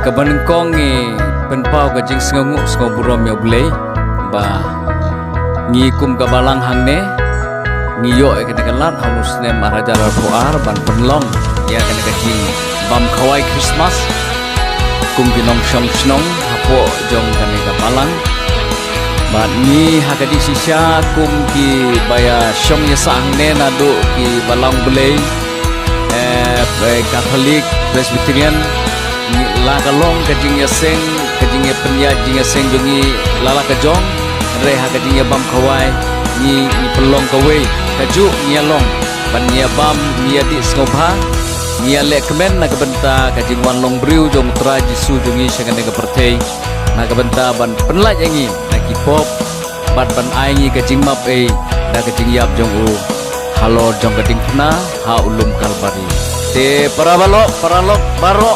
kabanengkong penpau ka jing sngonguk sngobrom ya blei ba ngi kum ka balang hangne ngi yo ke nekalat halus ne maharaja puar ban penlong ya ke nekajing bam khawai Christmas kum ginong shong snong hapo jong ka neka balang ba ni hakadi sisya kum ki baya shong ya sangne nadu ki balang blei Katolik Presbyterian la kalong kajing ya seng kajing ya penya jing ya seng jungi lala kajong re ha kajing ya bam kawai ni pelong kawai kaju ni long ban ni bam ni di skobha ni le kemen na kabenta kajing wan long briu jong tra jisu jungi sangane ka pertei na kabenta ban penlaj yangi na kipop bat ban ai ni kajing map da kajing yap jong u halo jong kading pna ha ulum kalbari te paralok baro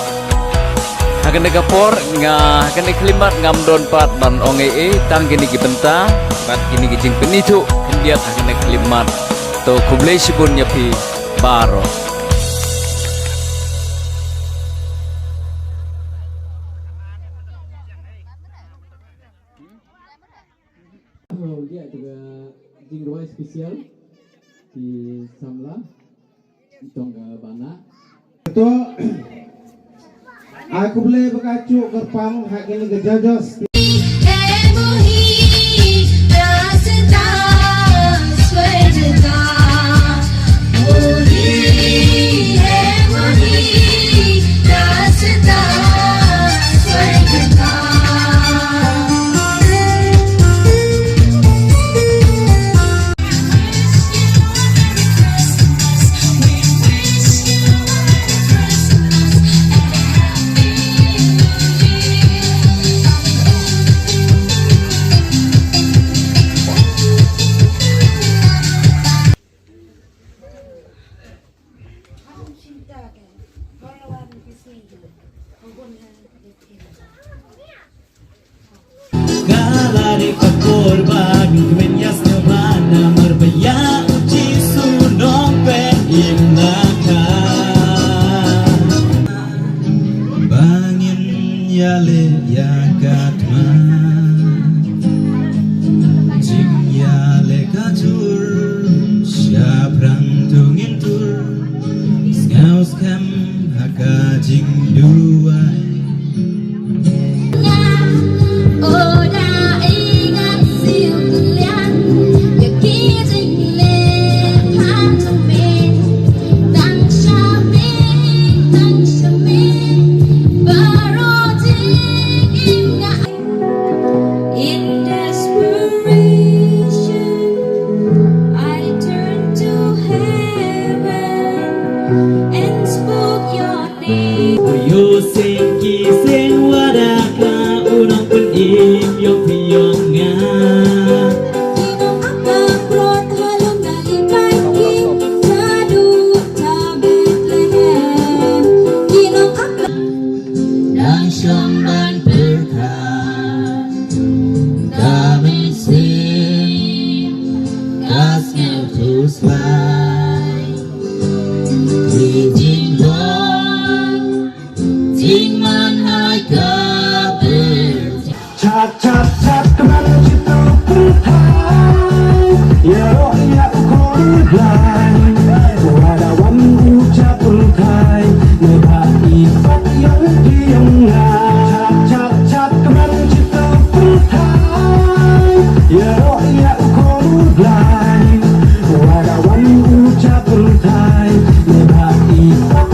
hakan negapor nga hakan neklimat ngam don pat ban onge tang gini gibenta bat gini gijing penitu kendiat hakan neklimat to kublei sibun nyapi baro dia juga jing ruai spesial di Samla di Tongga Bana. Betul. Aku boleh berkacuk gerpang hak ini gejajos. Kalari korban kemenyas nabana merbaya uji sunong pen imnaka bangin yale yakatma jing yale katur syabrang tungin tur skaus kam haka jing duai Yo sing ki sing wadaka unang penim yung piyong nga Kinong akang prot halong nalikay Sadu sa Bethlehem Kinong akang Nang siyang man berkat Kami sing Kas ngaw tusbay Kijing Lord Jing man hai kabir Cat kemana situ pertai Ya roh ya kulai Wadawan ucap pertai Nebak ifat yang diangai Cat kemana situ pertai Ya roh ya kulai Wadawan ucap pertai Nebak ifat